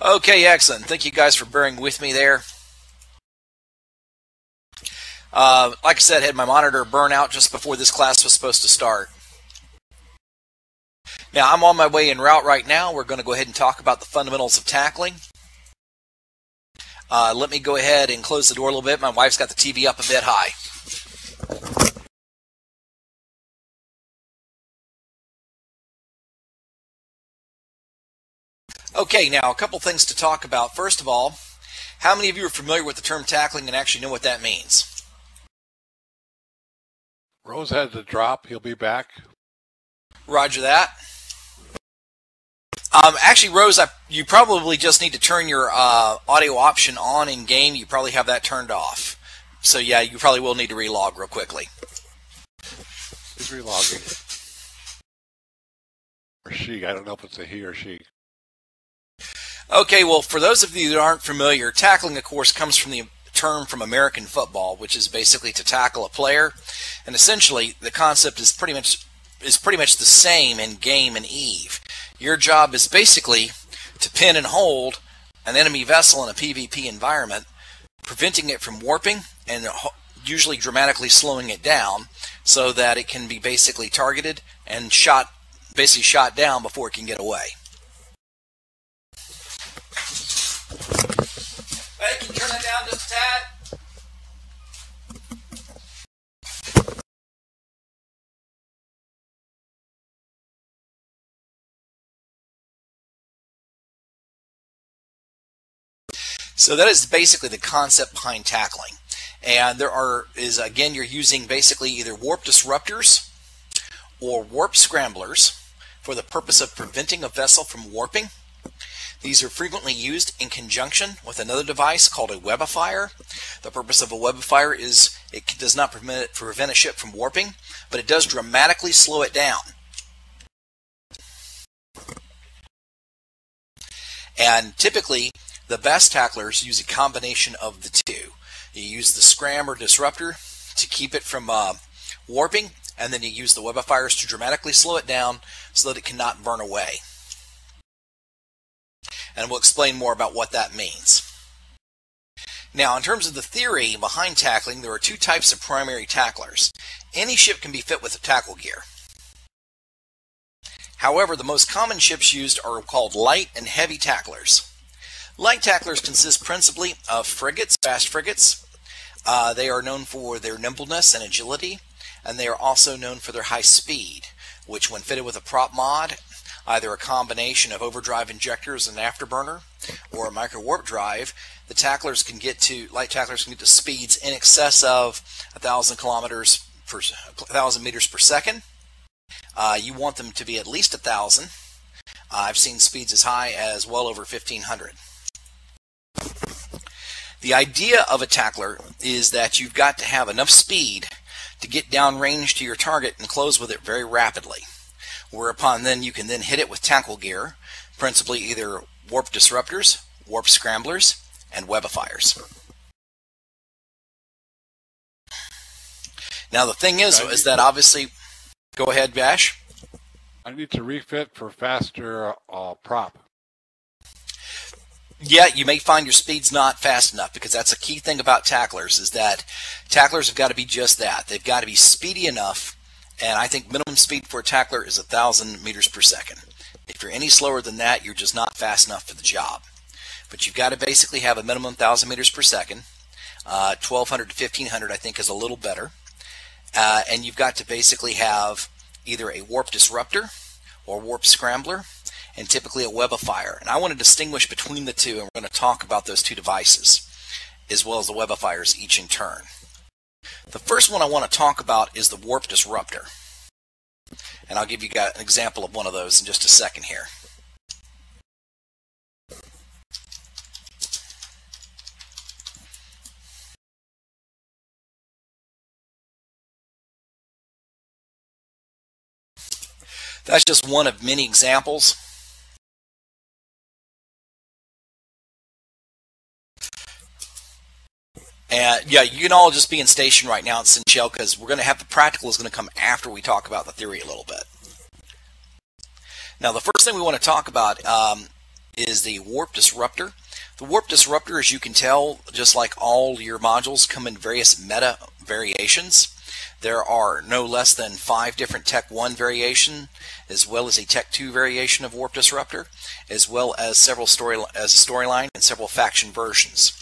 Okay, excellent. Thank you guys for bearing with me there. Like I said, I had my monitor burn out just before this class was supposed to start. Now, I'm on my way en route right now. We're going to go ahead and talk about the fundamentals of tackling. Let me go ahead and close the door a little bit. My wife's got the TV up a bit high. Okay, now a couple things to talk about. First of all, how many of you are familiar with the term tackling and actually know what that means? Rose had to drop. He'll be back. Roger that. Actually, Rose, you probably just need to turn your audio option on in game. You probably have that turned off. So yeah, you probably will need to relog real quickly. He's relogging. Or she. I don't know if it's a he or she. Okay, well, for those of you that aren't familiar, tackling, of course, comes from the term from American football, which is basically to tackle a player. And essentially, the concept is pretty much the same in game and Eve. Your job is basically to pin and hold an enemy vessel in a PvP environment, preventing it from warping and usually dramatically slowing it down so that it can be basically targeted and shot down before it can get away. Hey, can you turn that down just a tad? So that is basically the concept behind tackling. And you're using basically either warp disruptors or warp scramblers for the purpose of preventing a vessel from warping. These are frequently used in conjunction with another device called a webifier. The purpose of a webifier is it does not prevent a ship from warping, but it does dramatically slow it down. And typically, the best tacklers use a combination of the two. You use the scram or disruptor to keep it from warping, and then you use the webifiers to dramatically slow it down so that it cannot burn away. And we'll explain more about what that means. Now, in terms of the theory behind tackling, there are two types of primary tacklers. Any ship can be fit with a tackle gear. However, the most common ships used are called light and heavy tacklers. Light tacklers consist principally of frigates, fast frigates. They are known for their nimbleness and agility, and they are also known for their high speed, which when fitted with a prop mod, either a combination of overdrive injectors and afterburner or a micro warp drive, light tacklers can get to speeds in excess of 1,000 meters per second. You want them to be at least 1,000. I've seen speeds as high as well over 1,500. The idea of a tackler is that you've got to have enough speed to get downrange to your target and close with it very rapidly. Whereupon then you can then hit it with tackle gear, principally either warp disruptors, warp scramblers, and webifiers. Now the thing is that obviously, go ahead, Bash. I need to refit for faster prop. Yeah, you may find your speed's not fast enough, because that's a key thing about tacklers, is that tacklers have got to be just that. They've got to be speedy enough, and I think minimum speed for a tackler is 1,000 meters per second. If you're any slower than that, you're just not fast enough for the job. But you've got to basically have a minimum 1,000 meters per second. 1,200 to 1,500 I think is a little better. And you've got to basically have either a warp disruptor or warp scrambler, and typically a webifier. And I want to distinguish between the two, and we're going to talk about those two devices, as well as the webifiers each in turn. The first one I want to talk about is the warp disruptor. And I'll give you guys an example of one of those in just a second here. That's just one of many examples. And yeah, you can all just be in station right now at Sinchel, because we're going to have the practical is going to come after we talk about the theory a little bit. Now, the first thing we want to talk about is the Warp Disruptor. The Warp Disruptor, as you can tell, just like all your modules, come in various meta variations. There are no less than 5 different Tech 1 variation, as well as a Tech 2 variation of Warp Disruptor, as well as several storyline and several faction versions.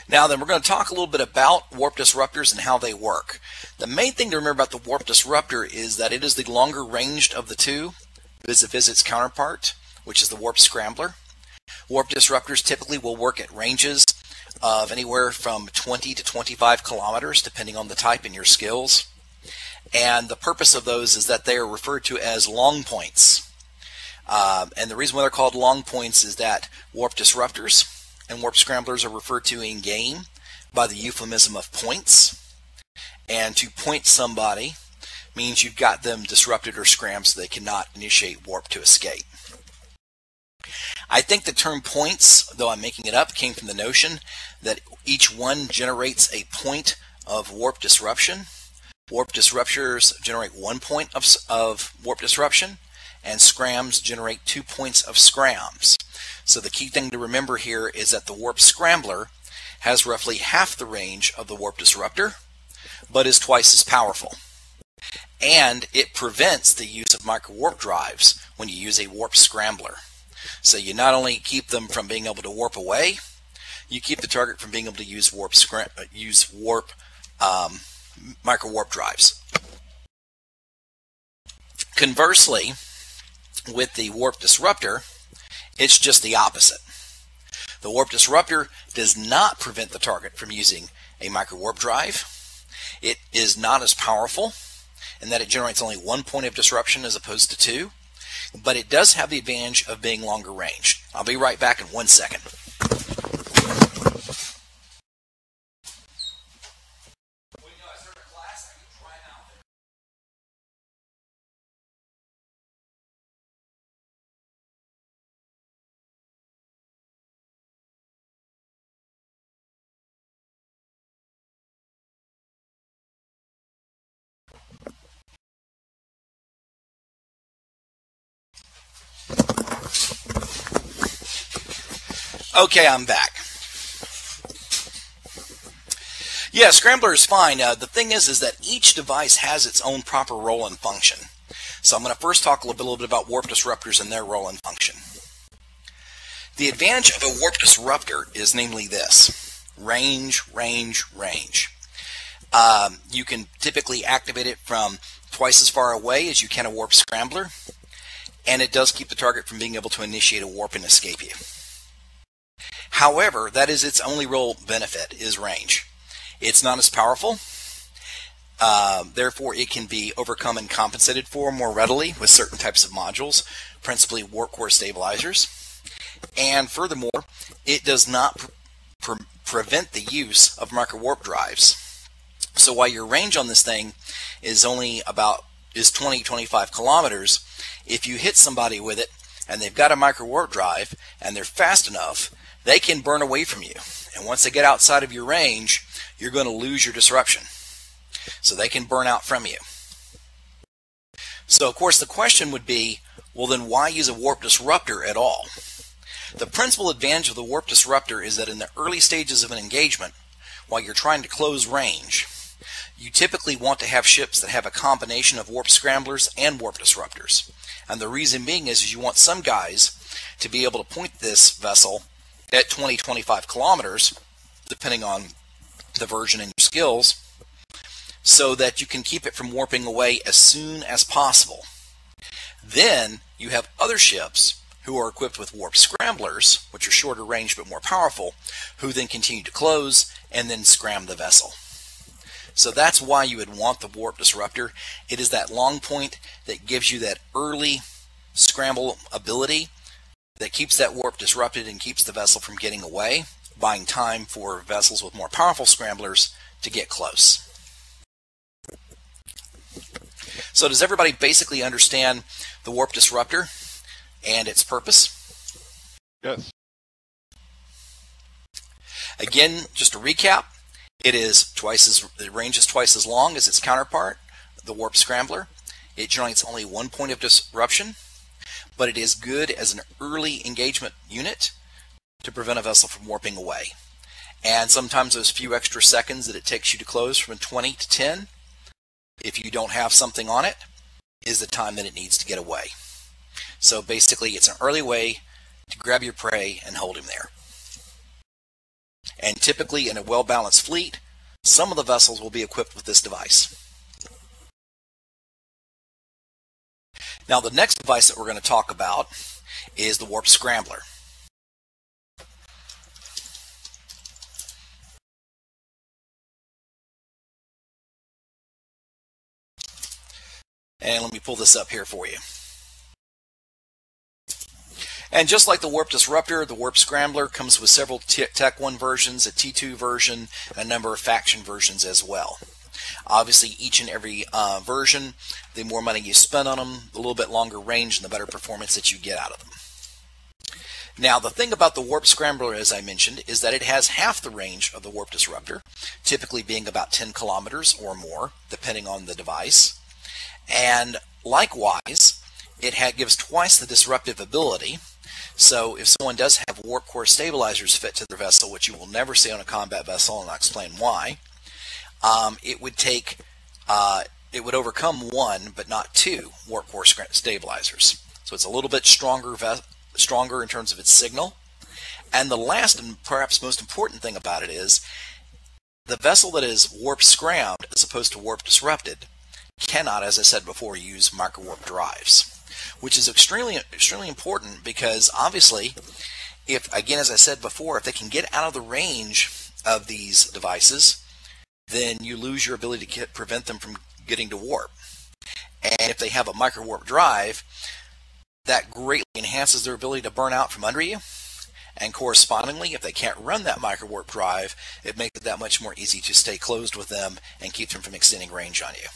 Now then, we're going to talk a little bit about Warp Disruptors and how they work. The main thing to remember about the Warp Disruptor is that it is the longer ranged of the two vis-a-vis its counterpart, which is the Warp Scrambler. Warp Disruptors typically will work at ranges of anywhere from 20 to 25 kilometers, depending on the type and your skills. And the purpose of those is that they are referred to as long points. And the reason why they're called long points is that Warp Disruptors and Warp Scramblers are referred to in game by the euphemism of points. And to point somebody means you've got them disrupted or scrammed so they cannot initiate warp to escape. I think the term points, though I'm making it up, came from the notion that each one generates a point of warp disruption. Warp disruptors generate 1 point of warp disruption, and scrams generate 2 points of scrams. So the key thing to remember here is that the Warp Scrambler has roughly half the range of the Warp Disruptor, but is twice as powerful. And it prevents the use of micro warp drives when you use a Warp Scrambler. So you not only keep them from being able to warp away, you keep the target from being able to use micro warp drives. Conversely, with the Warp Disruptor, it's just the opposite. The Warp Disruptor does not prevent the target from using a micro warp drive. It is not as powerful in that it generates only 1 point of disruption as opposed to 2, but it does have the advantage of being longer ranged. I'll be right back in 1 second. Okay, I'm back. Yeah, Scrambler is fine. The thing is that each device has its own proper role and function. So I'm going to first talk a little bit about Warp Disruptors and their role and function. The advantage of a Warp Disruptor is namely this: range, range, range. You can typically activate it from twice as far away as you can a Warp Scrambler, and it does keep the target from being able to initiate a warp and escape you. However, that is its only real benefit, is range. It's not as powerful, therefore it can be overcome and compensated for more readily with certain types of modules, principally warp core stabilizers. And furthermore, it does not prevent the use of micro warp drives. So while your range on this thing is only about 20-25 kilometers, if you hit somebody with it and they've got a micro warp drive and they're fast enough, they can burn away from you. And once they get outside of your range, you're going to lose your disruption. So they can burn out from you. So of course the question would be, well then why use a Warp Disruptor at all? The principal advantage of the Warp Disruptor is that in the early stages of an engagement, while you're trying to close range, you typically want to have ships that have a combination of Warp Scramblers and Warp Disruptors. And the reason being is you want some guys to be able to point this vessel at 20-25 kilometers, depending on the version and your skills, so that you can keep it from warping away as soon as possible. Then you have other ships who are equipped with Warp Scramblers, which are shorter range but more powerful, who then continue to close and then scram the vessel. So that's why you would want the Warp Disruptor. It is that long point that gives you that early scramble ability that keeps that warp disrupted and keeps the vessel from getting away, buying time for vessels with more powerful scramblers to get close. So does everybody basically understand the Warp Disruptor and its purpose? Yes. Again, just to recap, the range is twice as long as its counterpart, the Warp Scrambler. It generates only 1 point of disruption, but it is good as an early engagement unit to prevent a vessel from warping away. And sometimes those few extra seconds that it takes you to close from 20 to 10, if you don't have something on it, is the time that it needs to get away. So basically, it's an early way to grab your prey and hold him there. And typically in a well-balanced fleet, some of the vessels will be equipped with this device. Now the next device that we're going to talk about is the Warp Scrambler. And let me pull this up here for you. And just like the Warp Disruptor, the Warp Scrambler comes with several Tech 1 versions, a T2 version, and a number of faction versions as well. Obviously, each and every version, the more money you spend on them, the little bit longer range and the better performance that you get out of them. Now, the thing about the Warp Scrambler, as I mentioned, is that it has half the range of the Warp Disruptor, typically being about 10 kilometers or more, depending on the device. And likewise, it gives twice the disruptive ability. So if someone does have warp core stabilizers fit to their vessel, which you will never see on a combat vessel, and I'll explain why, it would overcome one but not two warp core stabilizers. So it's a little bit stronger in terms of its signal. And the last and perhaps most important thing about it is the vessel that is warp scrammed as opposed to warp disrupted cannot, as I said before, use microwarp drives, which is extremely important because obviously, if, again, as I said before, if they can get out of the range of these devices, then you lose your ability to prevent them from getting to warp. And if they have a microwarp drive, that greatly enhances their ability to burn out from under you. And correspondingly, if they can't run that microwarp drive, it makes it that much more easy to stay closed with them and keep them from extending range on you.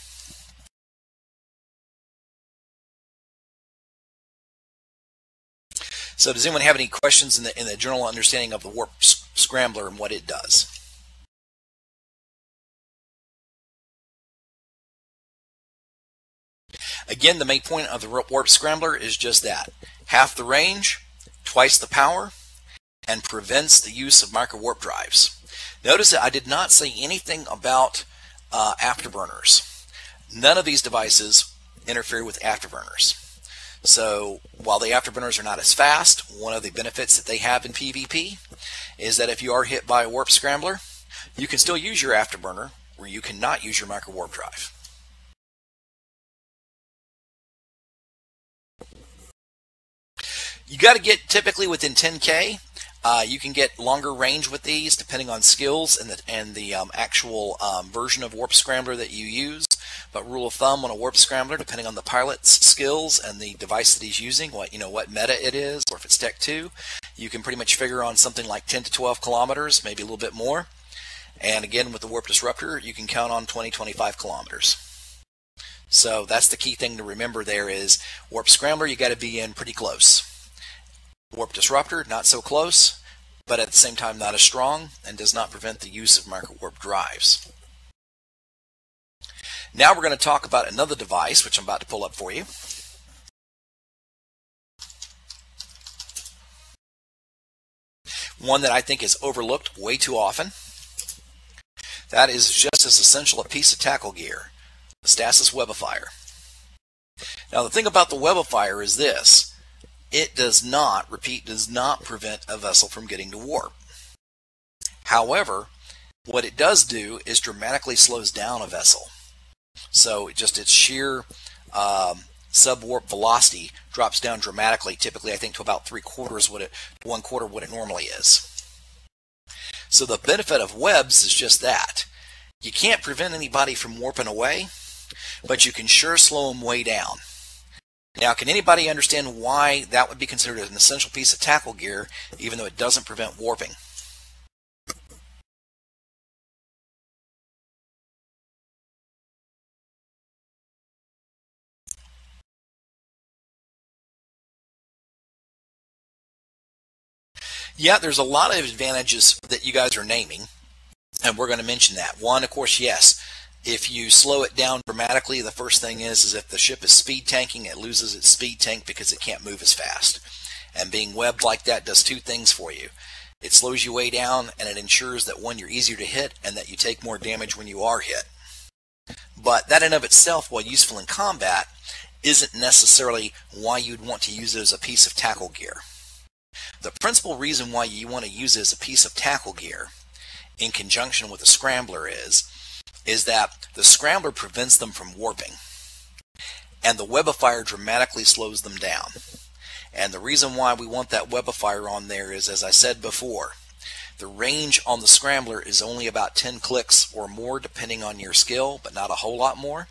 So does anyone have any questions in the general understanding of the Warp Scrambler and what it does? Again, the main point of the Warp Scrambler is just that. Half the range, twice the power, and prevents the use of microwarp drives. Notice that I did not say anything about afterburners. None of these devices interfere with afterburners. So while the afterburners are not as fast, one of the benefits that they have in PvP is that if you are hit by a Warp Scrambler, you can still use your afterburner where you cannot use your microwarp drive. You got to get typically within 10K. You can get longer range with these depending on skills and the actual version of Warp Scrambler that you use. But rule of thumb on a Warp Scrambler, depending on the pilot's skills and the device that he's using, what meta it is, or if it's Tech 2, you can pretty much figure on something like 10 to 12 kilometers, maybe a little bit more. And again, with the Warp Disruptor, you can count on 20, 25 kilometers. So that's the key thing to remember there is Warp Scrambler, you got to be in pretty close. Warp Disruptor, not so close, but at the same time not as strong and does not prevent the use of microwarp drives. Now we're going to talk about another device, which I'm about to pull up for you. One that I think is overlooked way too often. That is just as essential a piece of tackle gear, the Stasis Webifier. Now the thing about the Webifier is this. It does not prevent a vessel from getting to warp. However, what it does do is dramatically slows down a vessel. So just its sheer sub-warp velocity drops down dramatically, typically I think to about 1/4 what it normally is. So the benefit of webs is just that. You can't prevent anybody from warping away, but you can sure slow them way down. Now, can anybody understand why that would be considered an essential piece of tackle gear, even though it doesn't prevent warping? Yeah, there's a lot of advantages that you guys are naming, and we're going to mention that. One, of course, yes, If you slow it down dramatically, the first thing is if the ship is speed tanking, it loses its speed tank because it can't move as fast. And being webbed like that does two things for you. It slows you way down, and it ensures that, one, you're easier to hit, and that you take more damage when you are hit. But that in of itself, while useful in combat, isn't necessarily why you'd want to use it as a piece of tackle gear. The principal reason why you want to use it as a piece of tackle gear in conjunction with a scrambler is that the scrambler prevents them from warping, and the webifier dramatically slows them down. And the reason why we want that webifier on there is, as I said before, the range on the scrambler is only about 10 clicks or more depending on your skill, but not a whole lot more.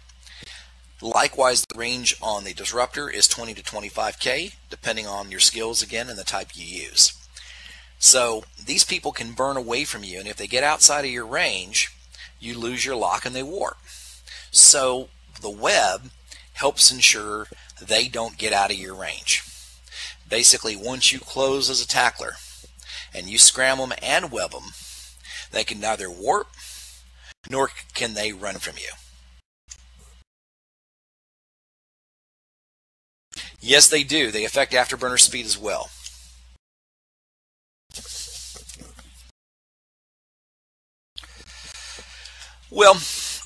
Likewise, the range on the disruptor is 20 to 25k depending on your skills again and the type you use. So these people can burn away from you, and if they get outside of your range, you lose your lock and they warp. So the web helps ensure they don't get out of your range. Basically, once you close as a tackler and you scram them and web them, they can neither warp nor can they run from you. Yes, they do. They affect afterburner speed as well. Well,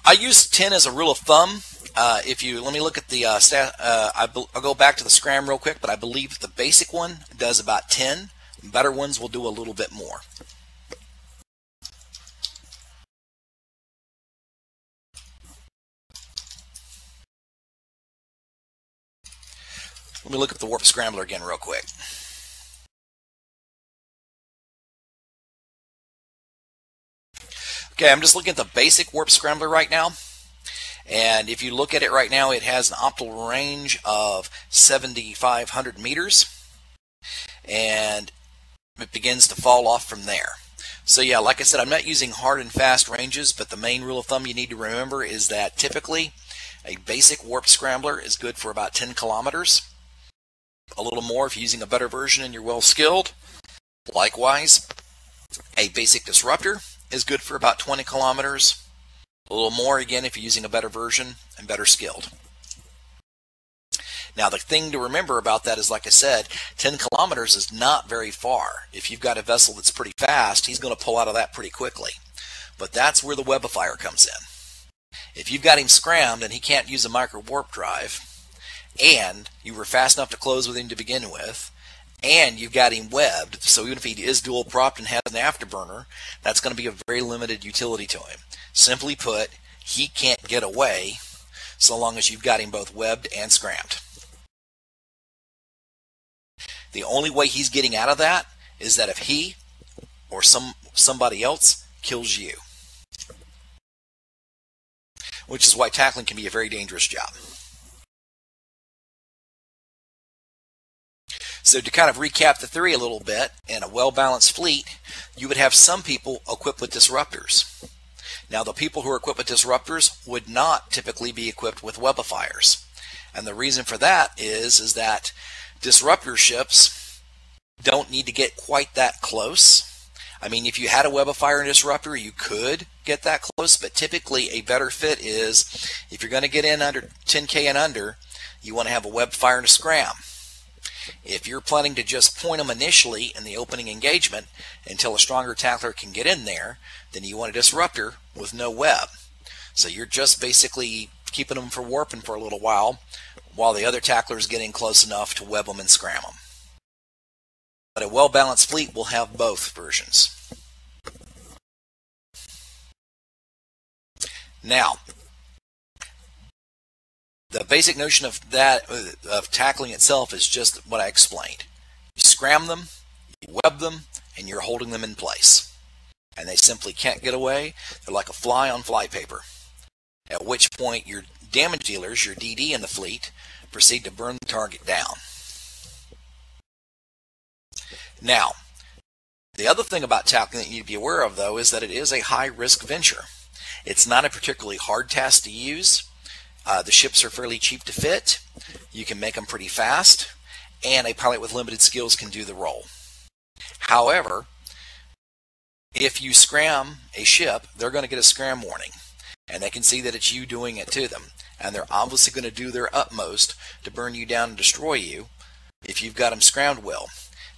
I use 10 as a rule of thumb. Let me look at the I'll go back to the scram real quick, but I believe the basic one does about 10. Better ones will do a little bit more. Let me look at the warp scrambler again real quick. Okay, I'm just looking at the basic warp scrambler right now. And if you look at it right now, it has an optimal range of 7,500 meters. And it begins to fall off from there. So yeah, like I said, I'm not using hard and fast ranges, but the main rule of thumb you need to remember is that typically a basic warp scrambler is good for about 10 kilometers. A little more if you're using a better version and you're well skilled. Likewise, a basic disruptor is good for about 20 kilometers. A little more again if you're using a better version and better skilled. Now the thing to remember about that is, like I said, 10 kilometers is not very far. If you've got a vessel that's pretty fast, he's going to pull out of that pretty quickly. But that's where the webifier comes in. If you've got him scrammed and he can't use a micro warp drive, and you were fast enough to close with him to begin with, and you've got him webbed, so even if he is dual propped and has an afterburner, that's going to be a very limited utility to him. Simply put, he can't get away so long as you've got him both webbed and scrammed. The only way he's getting out of that is that if he or somebody else kills you. Which is why tackling can be a very dangerous job. So to kind of recap the theory a little bit, in a well-balanced fleet, you would have some people equipped with disruptors. Now the people who are equipped with disruptors would not typically be equipped with webifiers. And the reason for that is that disruptor ships don't need to get quite that close. I mean, if you had a webifier and disruptor, you could get that close, but typically a better fit is, if you're going to get in under 10K and under, you want to have a webifier and a scram. If you're planning to just point them initially in the opening engagement until a stronger tackler can get in there, then you want a disruptor with no web. So you're just basically keeping them for warping for a little while the other tackler is getting close enough to web them and scram them. But a well-balanced fleet will have both versions. Now, the basic notion of tackling itself is just what I explained. You scram them, you web them, and you're holding them in place. And they simply can't get away. They're like a fly on flypaper. At which point your damage dealers, your DD in the fleet, proceed to burn the target down. Now, the other thing about tackling that you need to be aware of, though, is that it is a high-risk venture. It's not a particularly hard task to use. The ships are fairly cheap to fit. You can make them pretty fast, and a pilot with limited skills can do the role. However, if you scram a ship, they're going to get a scram warning. and they can see that it's you doing it to them. And they're obviously going to do their utmost to burn you down and destroy you if you've got them scrammed well.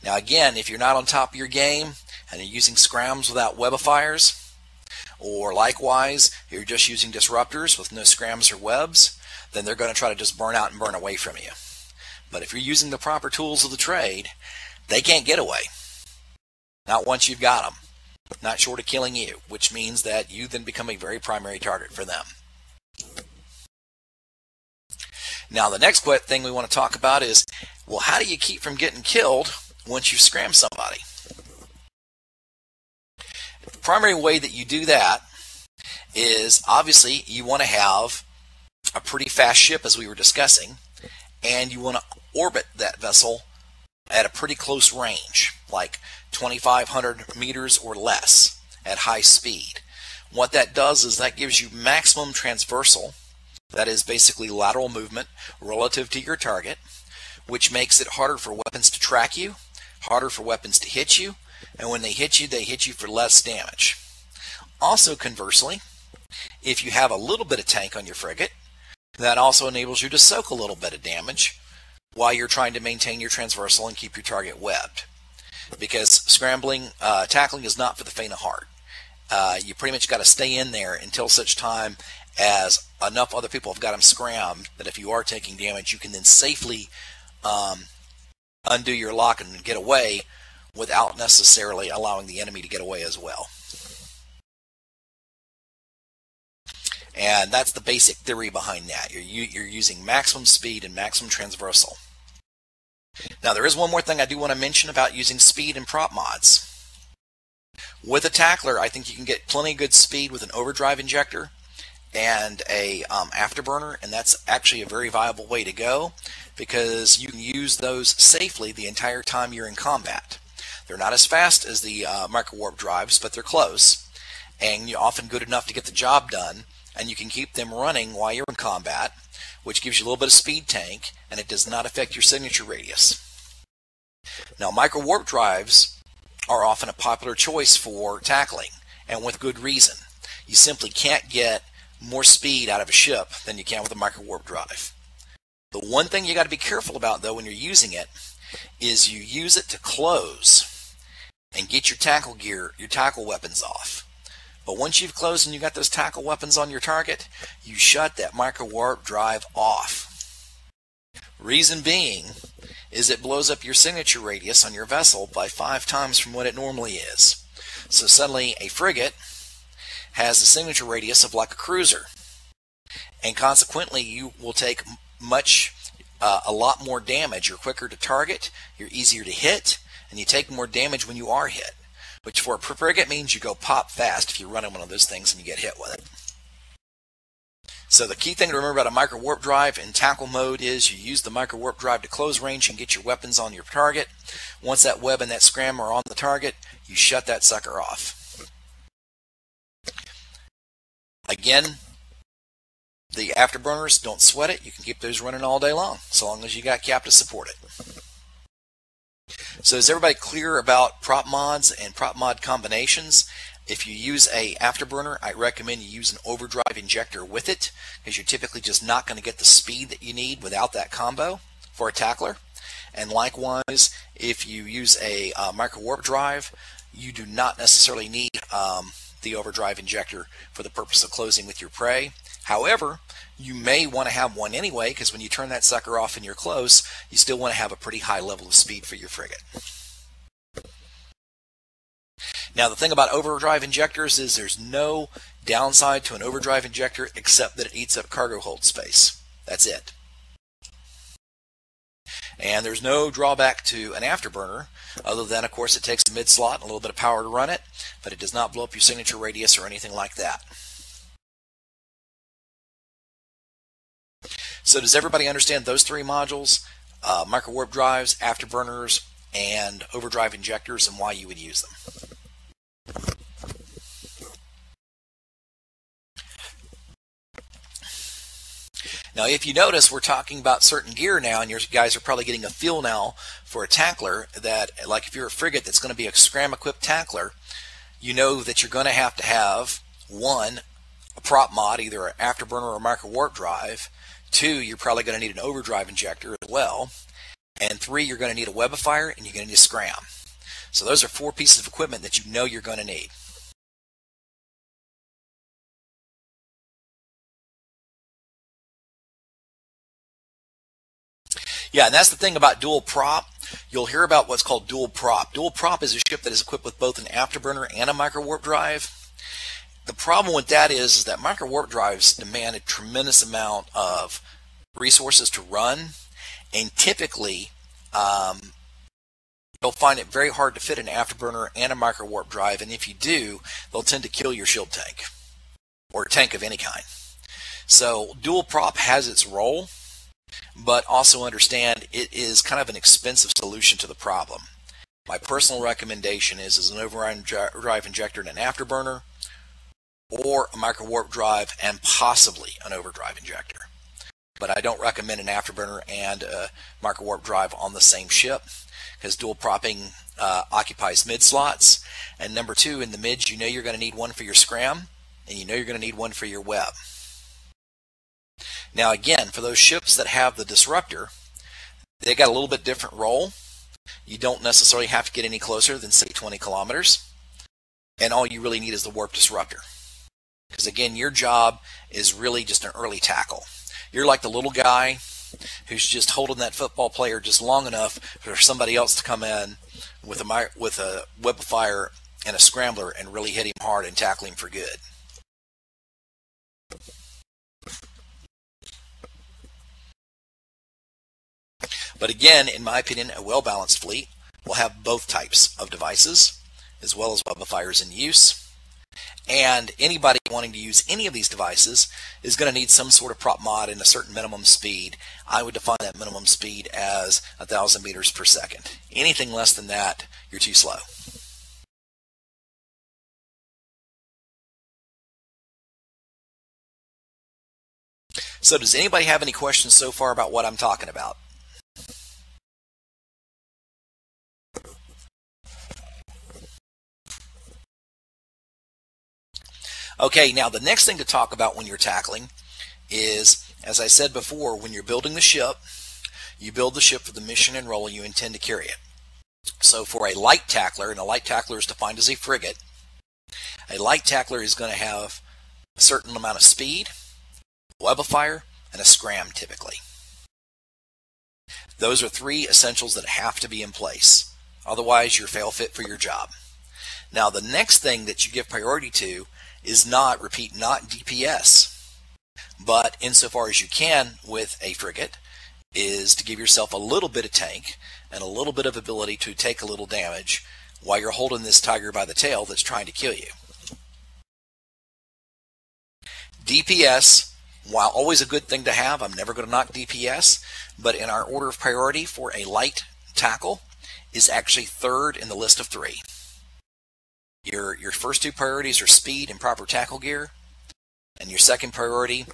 Now again, if you're not on top of your game and you're using scrams without webifiers, or likewise you're just using disruptors with no scrams or webs, then they're going to try to just burn out and burn away from you. But if you're using the proper tools of the trade, they can't get away. Not once you've got them. Not short of killing you, which means that you then become a very primary target for them. Now the next thing we want to talk about is, well, how do you keep from getting killed once you scram somebody? The primary way that you do that is, obviously, you want to have a pretty fast ship, as we were discussing, and you want to orbit that vessel at a pretty close range, like 2,500 meters or less at high speed. What that does is that gives you maximum transversal, that is basically lateral movement relative to your target, which makes it harder for weapons to track you, harder for weapons to hit you, and when they hit you for less damage. Also, conversely, if you have a little bit of tank on your frigate, that also enables you to soak a little bit of damage while you're trying to maintain your transversal and keep your target webbed. Because scrambling, tackling is not for the faint of heart. You pretty much got to stay in there until such time as enough other people have got them scrammed that if you are taking damage, you can then safely undo your lock and get away without necessarily allowing the enemy to get away as well. And that's the basic theory behind that. You're using maximum speed and maximum transversal. Now there is one more thing I do want to mention about using speed and prop mods. With a tackler, I think you can get plenty of good speed with an overdrive injector and a afterburner, and that's actually a very viable way to go because you can use those safely the entire time you're in combat. They're not as fast as the micro warp drives, but they're close, and you're often good enough to get the job done, and you can keep them running while you're in combat, which gives you a little bit of speed tank, and it does not affect your signature radius. Now, micro warp drives are often a popular choice for tackling, and with good reason. You simply can't get more speed out of a ship than you can with a micro warp drive. The one thing you got to be careful about, though, when you're using it, is you use it to close and get your tackle gear, your tackle weapons off. But once you've closed and you got those tackle weapons on your target, you shut that micro warp drive off. Reason being is it blows up your signature radius on your vessel by 5 times from what it normally is. So suddenly a frigate has a signature radius of like a cruiser, and consequently you will take a lot more damage. You're quicker to target, you're easier to hit, and you take more damage when you are hit, which for a frigate means you go pop fast if you're running one of those things and you get hit with it. So the key thing to remember about a micro warp drive in tackle mode is you use the micro warp drive to close range and get your weapons on your target. Once that web and that scram are on the target, you shut that sucker off. Again, the afterburners, don't sweat it. You can keep those running all day long, so long as you got cap to support it. So is everybody clear about prop mods and prop mod combinations? If you use a afterburner, I recommend you use an overdrive injector with it, because you're typically just not going to get the speed that you need without that combo for a tackler. And likewise, if you use a micro warp drive, you do not necessarily need the overdrive injector for the purpose of closing with your prey. However, you may want to have one anyway, because when you turn that sucker off and you're close, you still want to have a pretty high level of speed for your frigate. Now the thing about overdrive injectors is there's no downside to an overdrive injector except that it eats up cargo hold space. That's it. And there's no drawback to an afterburner other than, of course, it takes a mid-slot and a little bit of power to run it, but it does not blow up your signature radius or anything like that. So does everybody understand those 3 modules, micro warp drives, afterburners, and overdrive injectors, and why you would use them? Now, if you notice, we're talking about certain gear now, and you guys are probably getting a feel now for a tackler that, like if you're a frigate that's going to be a scram-equipped tackler, you know that you're going to have 1, a prop mod, either an afterburner or a micro warp drive. 2, you're probably going to need an overdrive injector as well. And 3, you're going to need a webifier and you're going to need a scram. So those are 4 pieces of equipment that you know you're going to need. Yeah, and that's the thing about dual prop. You'll hear about what's called dual prop. Dual prop is a ship that is equipped with both an afterburner and a micro warp drive. The problem with that is that micro warp drives demand a tremendous amount of resources to run, and typically you'll find it very hard to fit an afterburner and a micro warp drive, and if you do, they'll tend to kill your shield tank or a tank of any kind. So dual prop has its role, but also understand it is kind of an expensive solution to the problem. My personal recommendation is an override drive injector and an afterburner, or a micro warp drive and possibly an overdrive injector. But I don't recommend an afterburner and a micro warp drive on the same ship, because dual propping occupies mid slots. And number 2, in the mids, you know you're going to need one for your scram, and you know you're going to need one for your web. Now again, for those ships that have the disruptor, they got a little bit different role. You don't necessarily have to get any closer than say 20 kilometers, and all you really need is the warp disruptor. Because again, your job is really just an early tackle. You're like the little guy who's just holding that football player just long enough for somebody else to come in with a webifier and a scrambler and really hit him hard and tackle him for good. But again, in my opinion, a well-balanced fleet will have both types of devices, as well as webifiers in use. And anybody wanting to use any of these devices is going to need some sort of prop mod and a certain minimum speed. I would define that minimum speed as 1,000 meters per second. Anything less than that, you're too slow. So does anybody have any questions so far about what I'm talking about? Okay, now the next thing to talk about when you're tackling is, as I said before, when you're building the ship, you build the ship for the mission and role you intend to carry it. So for a light tackler, and a light tackler is defined as a frigate, a light tackler is going to have a certain amount of speed, a webifier, and a scram typically. Those are 3 essentials that have to be in place. Otherwise, you're fail fit for your job. Now, the next thing that you give priority to is not DPS, but insofar as you can with a frigate, is to give yourself a little bit of tank and a little bit of ability to take a little damage while you're holding this tiger by the tail that's trying to kill you. DPS, while always a good thing to have, I'm never going to knock DPS, but in our order of priority for a light tackle is actually 3rd in the list of 3. Your first 2 priorities are speed and proper tackle gear, and your second priority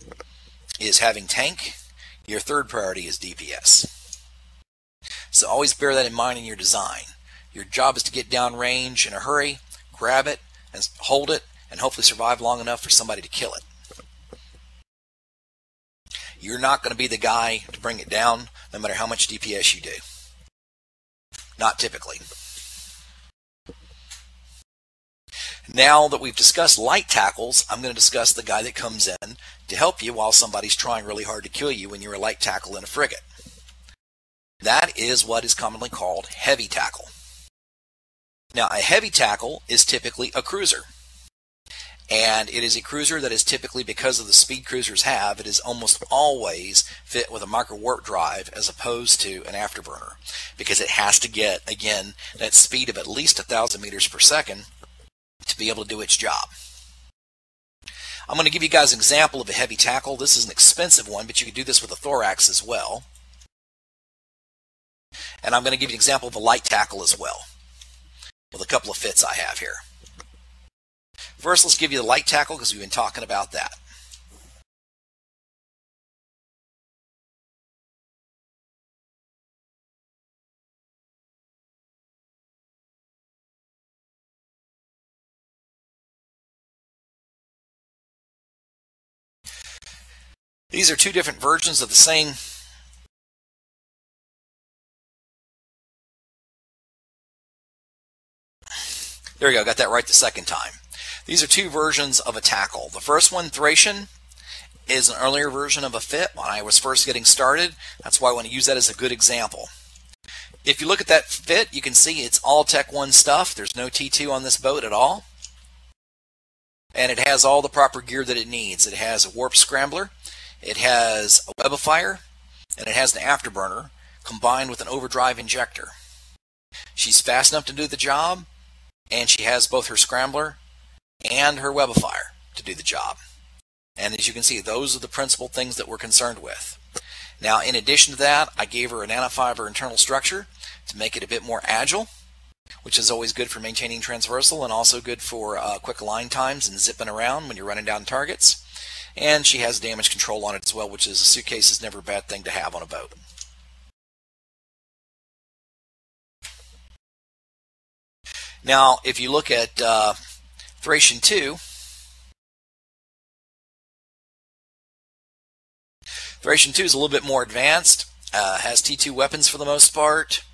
is having tank. Your third priority is DPS. So always bear that in mind in your design. Your job is to get down range in a hurry, grab it, and hold it, and hopefully survive long enough for somebody to kill it. You're not going to be the guy to bring it down no matter how much DPS you do. Not typically. Now that we've discussed light tackles, I'm going to discuss the guy that comes in to help you while somebody's trying really hard to kill you when you're a light tackle in a frigate. That is what is commonly called heavy tackle. Now, a heavy tackle is typically a cruiser. And it is a cruiser that is typically, because of the speed cruisers have, it is almost always fit with a micro warp drive as opposed to an afterburner, because it has to get, again, that speed of at least 1,000 meters per second to be able to do its job. I'm going to give you guys an example of a heavy tackle. This is an expensive one, but you can do this with a thorax as well. And I'm going to give you an example of a light tackle as well, with a couple of fits I have here. First, let's give you the light tackle because we've been talking about that. These are two different versions of the same. There we go, got that right the second time. These are two versions of a tackle. The first one, Thracian, is an earlier version of a fit when I was first getting started. That's why I want to use that as a good example. If you look at that fit, you can see it's all Tech 1 stuff. There's no T2 on this boat at all. And it has all the proper gear that it needs. It has a warp scrambler, it has a webifier, and it has an afterburner combined with an overdrive injector. She's fast enough to do the job, and she has both her scrambler and her webifier to do the job. And as you can see, those are the principal things that we're concerned with. Now, in addition to that, I gave her a nanofiber internal structure to make it a bit more agile, which is always good for maintaining transversal and also good for quick line times and zipping around when you're running down targets. And she has damage control on it as well, which is a suitcase is never a bad thing to have on a boat. Now, if you look at Thracian 2, Thracian 2 is a little bit more advanced, has T2 weapons for the most part,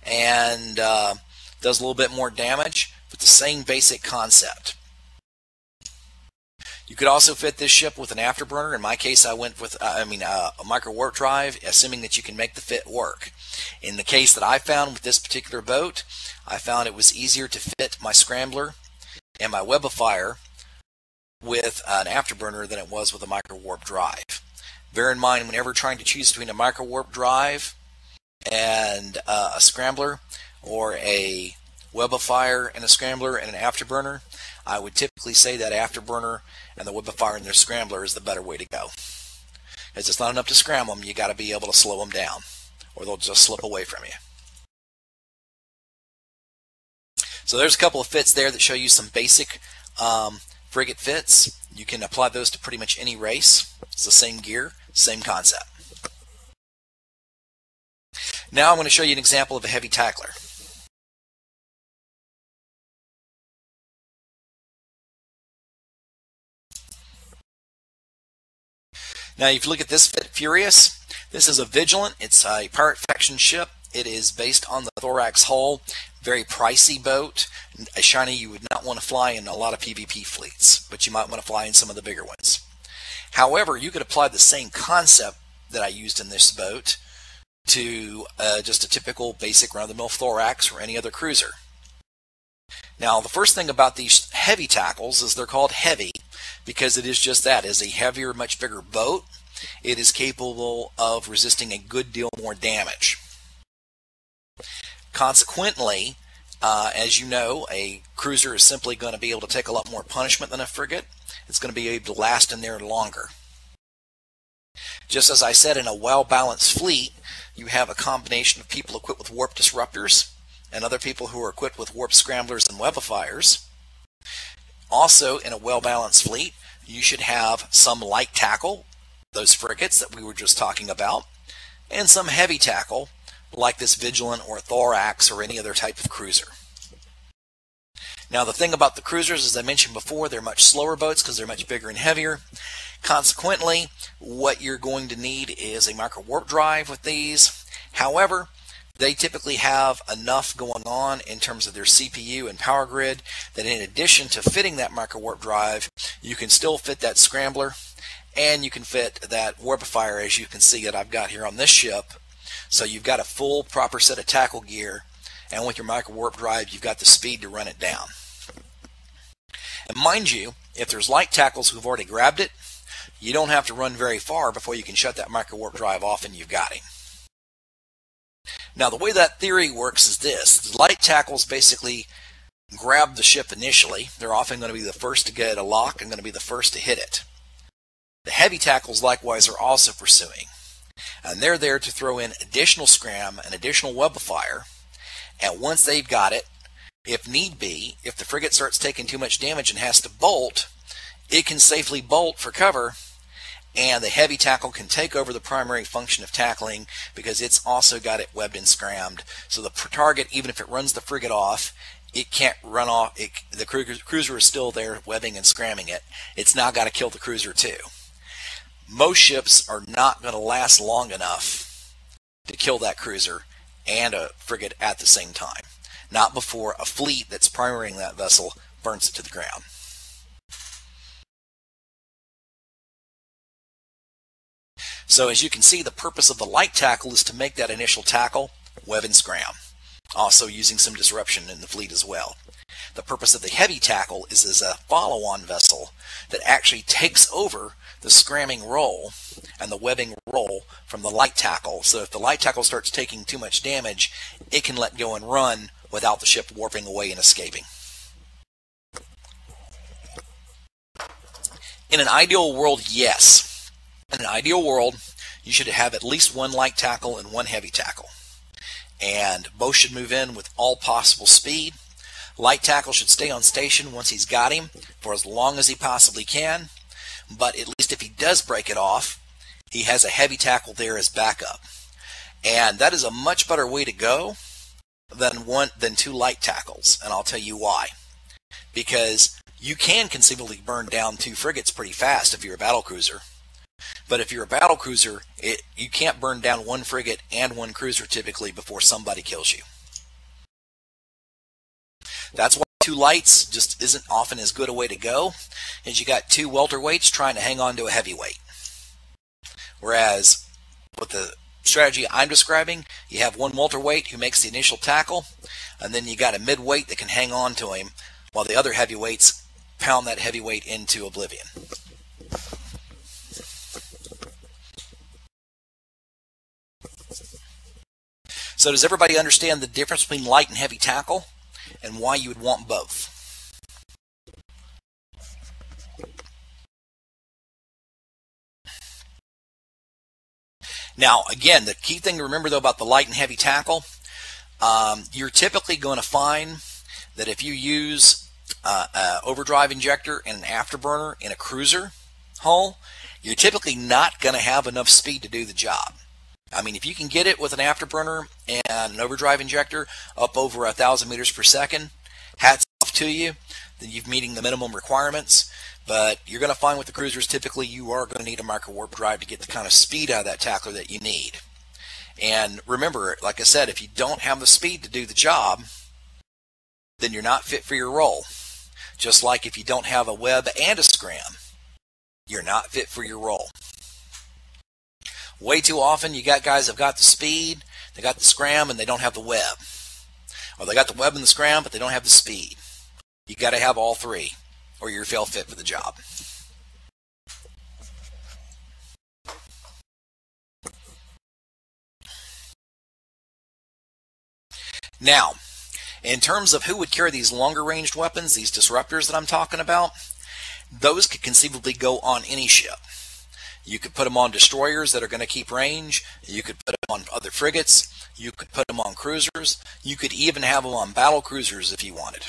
and does a little bit more damage, but the same basic concept. You could also fit this ship with an afterburner. In my case, I went with a micro warp drive, assuming that you can make the fit work. In the case that I found with this particular boat, I found it was easier to fit my scrambler and my webifier with an afterburner than it was with a micro warp drive. Bear in mind, whenever trying to choose between a micro warp drive and a scrambler, or a webifier and a scrambler and an afterburner, I would typically say that afterburner and the webifier and their scrambler is the better way to go. Because it's not enough to scram them, you got to be able to slow them down, or they'll just slip away from you. So there's a couple of fits there that show you some basic frigate fits. You can apply those to pretty much any race. It's the same gear, same concept. Now I'm going to show you an example of a heavy tackler. Now if you look at this fit, Furious, this is a Vigilant. It's a pirate faction ship. It is based on the thorax hull. Very pricey boat. A shiny you would not want to fly in a lot of PvP fleets, but you might want to fly in some of the bigger ones. However, you could apply the same concept that I used in this boat to just a typical basic run-of-the-mill thorax or any other cruiser. Now, the first thing about these heavy tackles is they're called heavy because it is just that. It is a heavier, much bigger boat. It is capable of resisting a good deal more damage. Consequently, as you know, a cruiser is simply going to be able to take a lot more punishment than a frigate. It's going to be able to last in there longer. Just as I said, in a well-balanced fleet, you have a combination of people equipped with warp disruptors and other people who are equipped with warp scramblers and webifiers. Also, in a well-balanced fleet, you should have some light tackle, those frigates that we were just talking about, and some heavy tackle, like this Vigilant or Thorax or any other type of cruiser. Now, the thing about the cruisers, as I mentioned before, they're much slower boats because they're much bigger and heavier. Consequently, what you're going to need is a micro warp drive with these. However, they typically have enough going on in terms of their CPU and power grid that in addition to fitting that micro warp drive, you can still fit that scrambler and you can fit that warpifier, as you can see that I've got here on this ship. So you've got a full proper set of tackle gear, and with your micro warp drive you've got the speed to run it down. And mind you, if there's light tackles who've already grabbed it, you don't have to run very far before you can shut that micro warp drive off and you've got him. Now, the way that theory works is this. The light tackles basically grab the ship initially. They're often going to be the first to get a lock and going to be the first to hit it. The heavy tackles likewise are also pursuing. And they're there to throw in additional scram and additional webifier. And once they've got it, if need be, if the frigate starts taking too much damage and has to bolt, it can safely bolt for cover, and the heavy tackle can take over the primary function of tackling because it's also got it webbed and scrammed. So the target, even if it runs the frigate off, it can't run off. The cruiser is still there webbing and scramming it. It's now got to kill the cruiser too. most ships are not going to last long enough to kill that cruiser and a frigate at the same time. Not before a fleet that's primarying that vessel burns it to the ground. So as you can see, the purpose of the light tackle is to make that initial tackle web and scram, also using some disruption in the fleet as well. The purpose of the heavy tackle is as a follow-on vessel that actually takes over the scramming role and the webbing role from the light tackle. So if the light tackle starts taking too much damage, it can let go and run without the ship warping away and escaping. In an ideal world, yes. In an ideal world, you should have at least one light tackle and one heavy tackle. And both should move in with all possible speed. Light tackle should stay on station once he's got him for as long as he possibly can. But at least if he does break it off, he has a heavy tackle there as backup. And that is a much better way to go than two light tackles. And I'll tell you why. Because you can conceivably burn down two frigates pretty fast if you're a battlecruiser. But if you're a battlecruiser, you can't burn down one frigate and one cruiser typically before somebody kills you. That's why two lights just isn't often as good a way to go, as you got two welterweights trying to hang on to a heavyweight. Whereas with the strategy I'm describing, you have one welterweight who makes the initial tackle, and then you got a midweight that can hang on to him while the other heavyweights pound that heavyweight into oblivion. So does everybody understand the difference between light and heavy tackle and why you would want both? Now, again, the key thing to remember though about the light and heavy tackle, you're typically going to find that if you use an overdrive injector and an afterburner in a cruiser hull, you're typically not going to have enough speed to do the job. I mean, if you can get it with an afterburner and an overdrive injector up over 1,000 meters per second, hats off to you, then you're meeting the minimum requirements. But you're going to find with the cruisers, typically you are going to need a micro warp drive to get the kind of speed out of that tackler that you need. And remember, like I said, if you don't have the speed to do the job, then you're not fit for your role. Just like if you don't have a web and a scram, you're not fit for your role. Way too often you got guys that have got the speed, they got the scram, and they don't have the web. Or they got the web and the scram, but they don't have the speed. You got to have all three, or you're fail fit for the job. Now, in terms of who would carry these longer ranged weapons, these disruptors that I'm talking about, those could conceivably go on any ship. You could put them on destroyers that are going to keep range. You could put them on other frigates. You could put them on cruisers. You could even have them on battle cruisers if you wanted.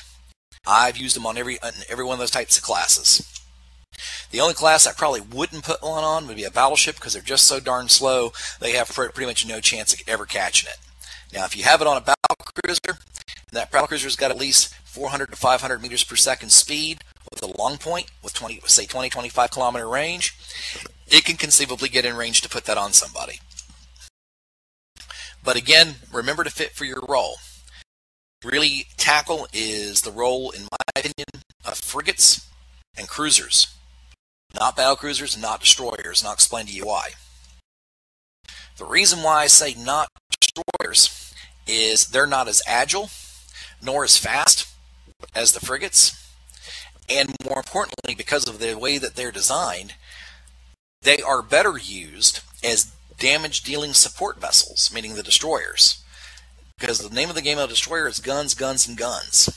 I've used them on every one of those types of classes. The only class I probably wouldn't put one on would be a battleship because they're just so darn slow, they have pretty much no chance of ever catching it. Now, if you have it on a battle cruiser, and that battle cruiser's got at least 400 to 500 meters per second speed with a long point, with 20-25 kilometer range, it can conceivably get in range to put that on somebody. But again, remember to fit for your role. Really, tackle is the role, in my opinion, of frigates and cruisers. Not battle cruisers and not destroyers, and I'll explain to you why. The reason why I say not destroyers is they're not as agile nor as fast as the frigates, and more importantly, because of the way that they're designed, they are better used as damage-dealing support vessels, meaning the destroyers. Because the name of the game of a destroyer is guns, guns, and guns.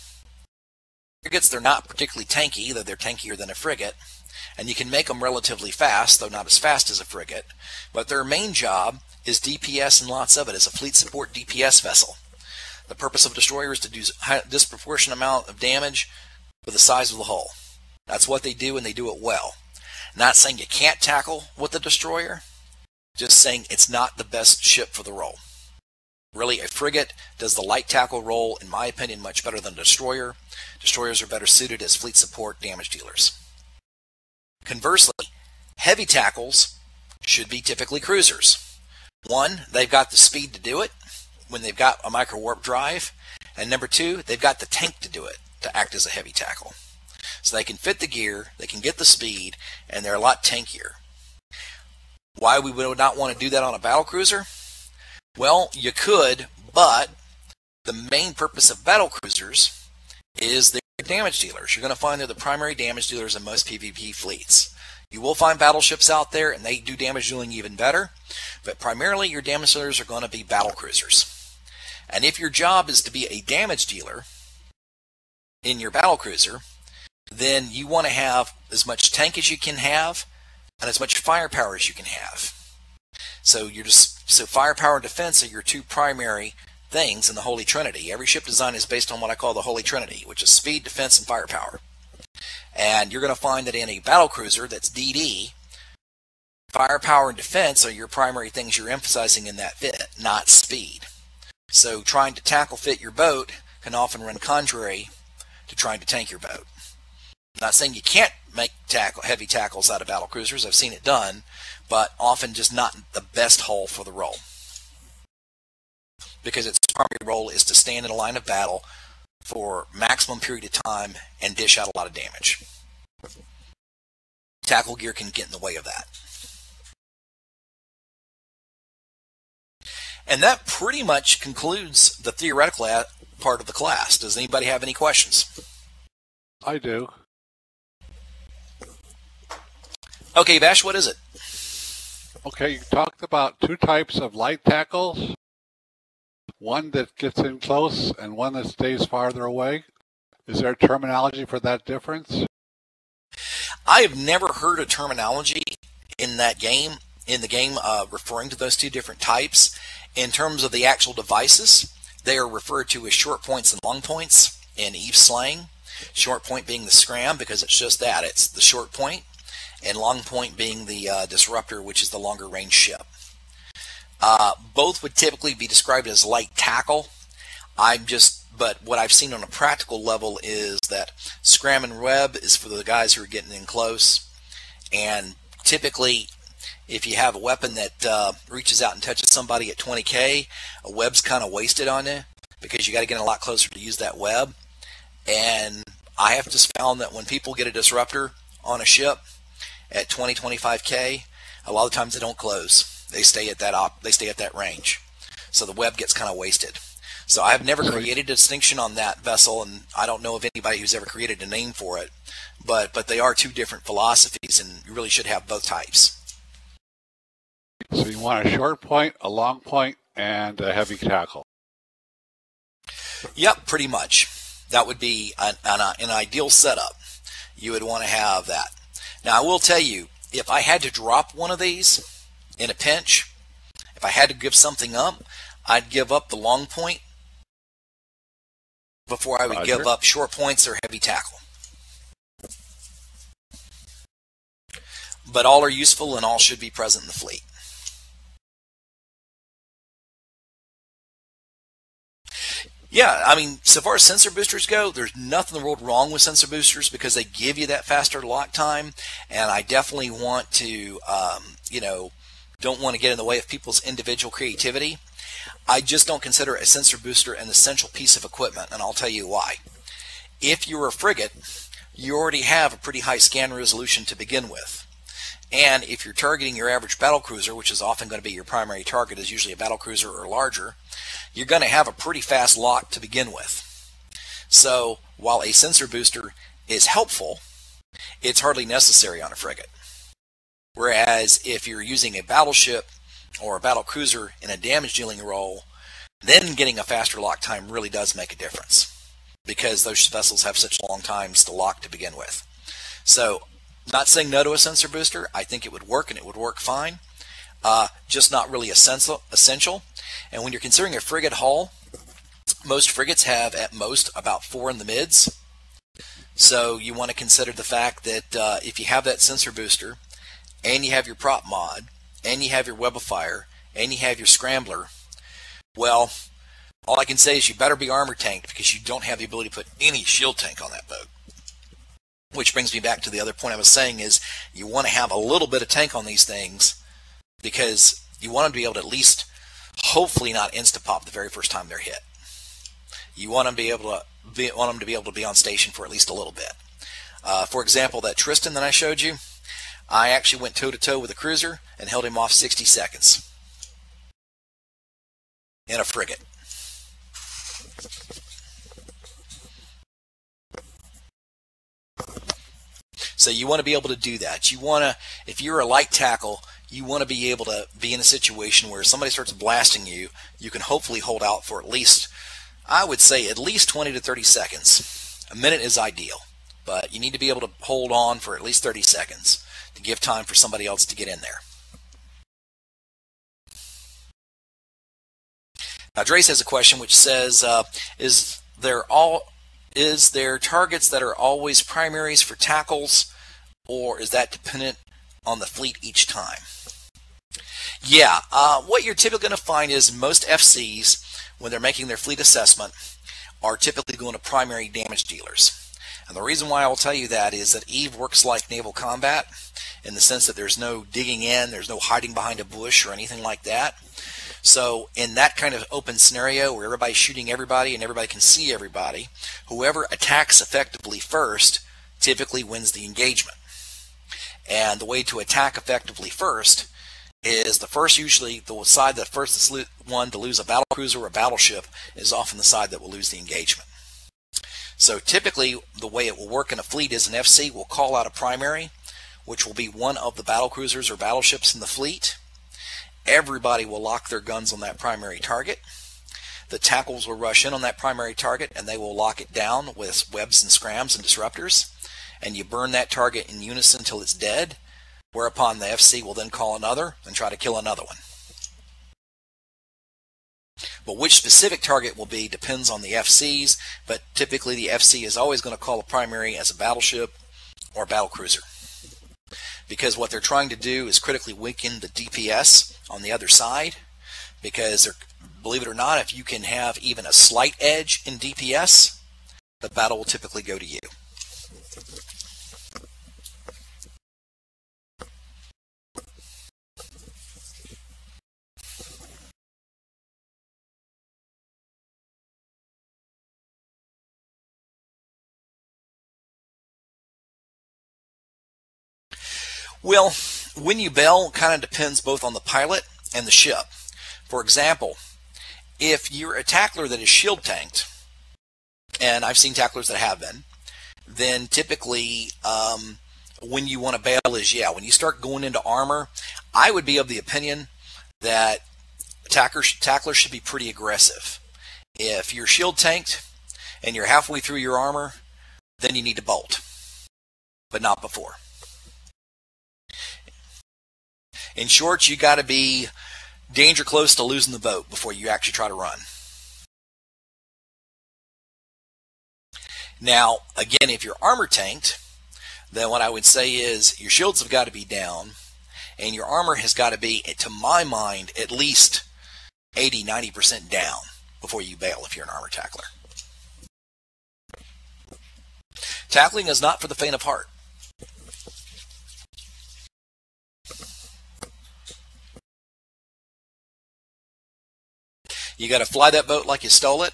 Frigates, they're not particularly tanky, though they're tankier than a frigate, and you can make them relatively fast, though not as fast as a frigate, but their main job is DPS and lots of it as a fleet support DPS vessel. The purpose of a destroyer is to do a disproportionate amount of damage with the size of the hull. That's what they do, and they do it well. Not saying you can't tackle with the destroyer, just saying it's not the best ship for the role. Really, a frigate does the light tackle role, in my opinion, much better than a destroyer. Destroyers are better suited as fleet support damage dealers. Conversely, heavy tackles should be typically cruisers. One, they've got the speed to do it when they've got a micro warp drive, and number two, they've got the tank to do it, to act as a heavy tackle. So they can fit the gear, they can get the speed, and they're a lot tankier. Why we would not want to do that on a battle cruiser? Well, you could, but the main purpose of battle cruisers is they're damage dealers. You're going to find they're the primary damage dealers in most PvP fleets. You will find battleships out there, and they do damage dealing even better, but primarily your damage dealers are going to be battle cruisers. And if your job is to be a damage dealer in your battle cruiser, then you want to have as much tank as you can have and as much firepower as you can have. So firepower and defense are your two primary things in the Holy Trinity. Every ship design is based on what I call the Holy Trinity, which is speed, defense, and firepower. And you're going to find that in a battle cruiser that's DD, firepower and defense are your primary things you're emphasizing in that fit, not speed. So trying to tackle fit your boat can often run contrary to trying to tank your boat. I'm not saying you can't make heavy tackles out of battle cruisers. I've seen it done, but often just not the best hull for the role, because its primary role is to stand in a line of battle for maximum period of time and dish out a lot of damage. Tackle gear can get in the way of that. And that pretty much concludes the theoretical part of the class. Does anybody have any questions? I do. Okay, Vash, what is it? Okay, you talked about two types of light tackles. One that gets in close and one that stays farther away. Is there terminology for that difference? I have never heard a terminology in the game referring to those two different types. In terms of the actual devices, they are referred to as short points and long points in Eve slang. Short point being the scram, because it's just that, it's the short point, and long point being the disruptor, which is the longer range ship. Both would typically be described as light tackle. But what I've seen on a practical level is that scram and web is for the guys who are getting in close, and typically if you have a weapon that reaches out and touches somebody at 20k, a web's kind of wasted on you because you got to get a lot closer to use that web. And I have just found that when people get a disruptor on a ship at 20-25k, a lot of times they don't close. They stay at that range. So the web gets kind of wasted. So I've never created a distinction on that vessel, and I don't know of anybody who's ever created a name for it. But they are two different philosophies, and you really should have both types. So you want a short point, a long point, and a heavy tackle. Yep, pretty much. That would be an ideal setup. You would want to have that. Now, I will tell you, if I had to drop one of these in a pinch, if I had to give something up, I'd give up the long point before I would give up short points or heavy tackle. But all are useful and all should be present in the fleet. Yeah, I mean, so far as sensor boosters go, there's nothing in the world wrong with sensor boosters because they give you that faster lock time, and I definitely want to, don't want to get in the way of people's individual creativity. I just don't consider a sensor booster an essential piece of equipment, and I'll tell you why. If you're a frigate, you already have a pretty high scan resolution to begin with. And if you're targeting your average battle cruiser, which is often going to be your primary target, is usually a battle cruiser or larger, you're going to have a pretty fast lock to begin with. So while a sensor booster is helpful, it's hardly necessary on a frigate. Whereas if you're using a battleship or a battle cruiser in a damage dealing role, then getting a faster lock time really does make a difference because those vessels have such long times to lock to begin with. So not saying no to a sensor booster. I think it would work, and it would work fine. Just not really essential. And when you're considering a frigate hull, most frigates have at most about 4 in the mids. So you want to consider the fact that if you have that sensor booster, and you have your prop mod, and you have your web of fire, and you have your scrambler, well, all I can say is you better be armor tanked because you don't have the ability to put any shield tank on that boat. Which brings me back to the other point I was saying is you want to have a little bit of tank on these things because you want them to be able to at least hopefully not insta-pop the very first time they're hit. You want them to be able to be on station for at least a little bit. For example, that Tristan that I showed you, I actually went toe-to-toe with a cruiser and held him off 60 seconds in a frigate. So you want to be able to do that. You want to, if you're a light tackle, you want to be able to be in a situation where somebody starts blasting you, you can hopefully hold out for at least, I would say at least 20 to 30 seconds. A minute is ideal, but you need to be able to hold on for at least 30 seconds to give time for somebody else to get in there. Now Drace has a question which says, is there targets that are always primaries for tackles, or is that dependent on the fleet each time? Yeah, what you're typically going to find is most FCs, when they're making their fleet assessment, are typically going to primary damage dealers. And the reason why I will tell you that is that EVE works like naval combat in the sense that there's no digging in, there's no hiding behind a bush or anything like that. So in that kind of open scenario where everybody's shooting everybody and everybody can see everybody, whoever attacks effectively first typically wins the engagement. And the way to attack effectively first is usually the side that first is one to lose a battle cruiser or a battleship is often the side that will lose the engagement. So typically the way it will work in a fleet is an FC will call out a primary, which will be one of the battle cruisers or battleships in the fleet. Everybody will lock their guns on that primary target. The tackles will rush in on that primary target and they will lock it down with webs and scrams and disruptors. And you burn that target in unison until it's dead, whereupon the FC will then call another and try to kill another one. But which specific target will be depends on the FCs, but typically the FC is always going to call a primary as a battleship or battle cruiser. Because what they're trying to do is critically weaken the DPS on the other side, because believe it or not, if you can have even a slight edge in DPS, the battle will typically go to you. Well, when you bail kind of depends both on the pilot and the ship. For example, if you're a tackler that is shield tanked, and I've seen tacklers that have been, then typically when you want to bail is, when you start going into armor, I would be of the opinion that tacklers should be pretty aggressive. If you're shield tanked and you're halfway through your armor, then you need to bolt, but not before. In short, you got to be danger close to losing the boat before you actually try to run. Now, again, if you're armor tanked, then what I would say is your shields have got to be down and your armor has got to be, to my mind, at least 80-90% down before you bail if you're an armor tackler. Tackling is not for the faint of heart. You got to fly that boat like you stole it,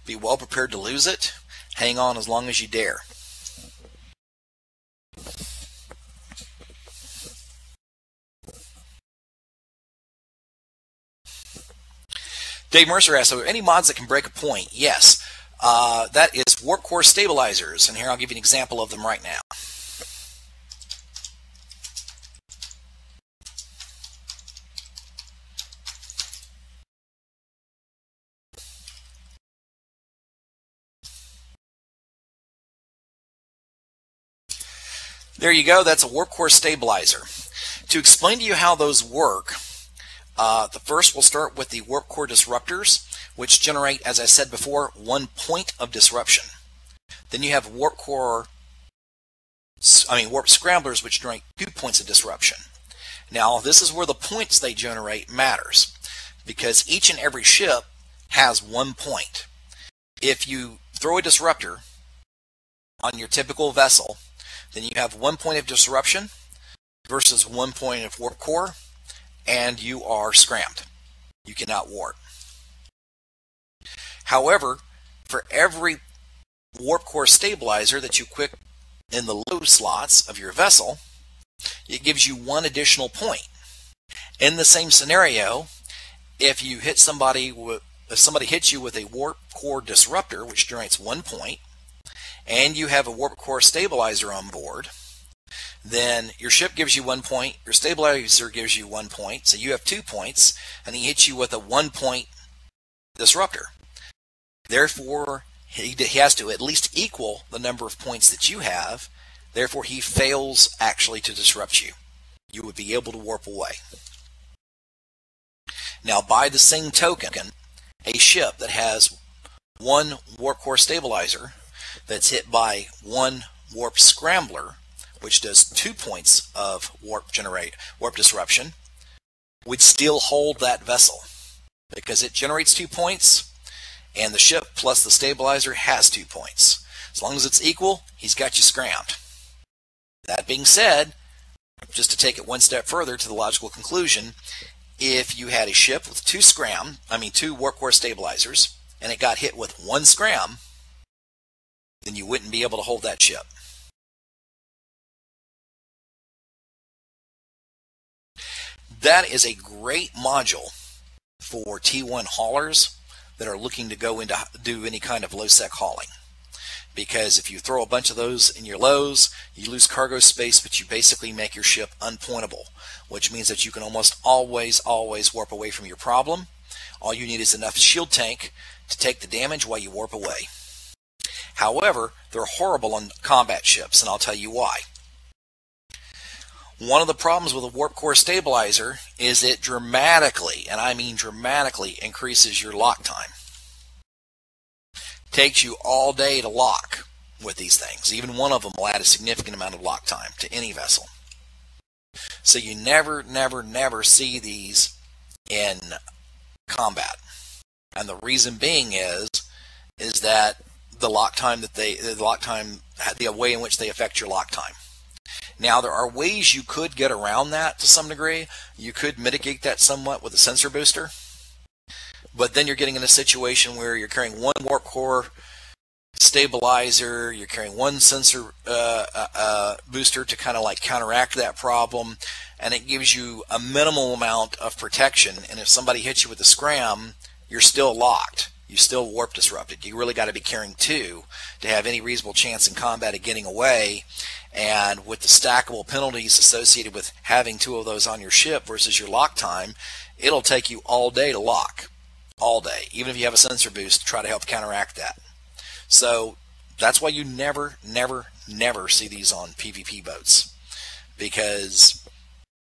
be well prepared to lose it, hang on as long as you dare. Dave Mercer asks, are there any mods that can break a point? Yes, that is warp core stabilizers, and here I'll give you an example of them right now. There you go, that's a warp core stabilizer. To explain to you how those work, the first we'll start with the warp core disruptors, which generate, as I said before, 1 point of disruption. Then you have warp scramblers, which generate 2 points of disruption. Now, this is where the points they generate matters, because each and every ship has 1 point. If you throw a disruptor on your typical vessel, then you have 1 point of disruption versus 1 point of warp core, and you are scrammed. You cannot warp. However, for every warp core stabilizer that you equip in the low slots of your vessel, it gives you 1 additional point. In the same scenario, if somebody hits you with a warp core disruptor, which generates 1 point, and you have a warp core stabilizer on board, then your ship gives you 1 point, your stabilizer gives you 1 point, so you have 2 points, and he hits you with a 1 point disruptor. Therefore, he has to at least equal the number of points that you have. Therefore, he fails actually to disrupt you. You would be able to warp away. Now, by the same token, a ship that has 1 warp core stabilizer that's hit by 1 warp scrambler, which does 2 points of warp disruption, would still hold that vessel because it generates 2 points, and the ship plus the stabilizer has 2 points. As long as it's equal, he's got you scrammed. That being said, just to take it one step further to the logical conclusion, if you had a ship with 2 warp core stabilizers, and it got hit with 1 scram, then you wouldn't be able to hold that ship. That is a great module for T1 haulers that are looking to go into do any kind of low sec hauling. Because if you throw a bunch of those in your lows, you lose cargo space, but you basically make your ship unpointable, which means that you can almost always warp away from your problem. All you need is enough shield tank to take the damage while you warp away. However, they're horrible on combat ships, and I'll tell you why. One of the problems with a warp core stabilizer is it dramatically, and I mean dramatically, increases your lock time. Takes you all day to lock with these things. Even one of them will add a significant amount of lock time to any vessel. So you never see these in combat. And the reason being is that the way in which they affect your lock time. Now, there are ways you could get around that to some degree. You could mitigate that somewhat with a sensor booster. But then you're getting in a situation where you're carrying 1 warp core stabilizer, you're carrying 1 sensor booster to kind of like counteract that problem, and it gives you a minimal amount of protection. And if somebody hits you with a scram, you're still locked. You still warp disrupted. You really got to be carrying 2 to have any reasonable chance in combat of getting away. And with the stackable penalties associated with having 2 of those on your ship versus your lock time, it'll take you all day to lock. All day. Even if you have a sensor boost to try to help counteract that. So that's why you never see these on PvP boats. Because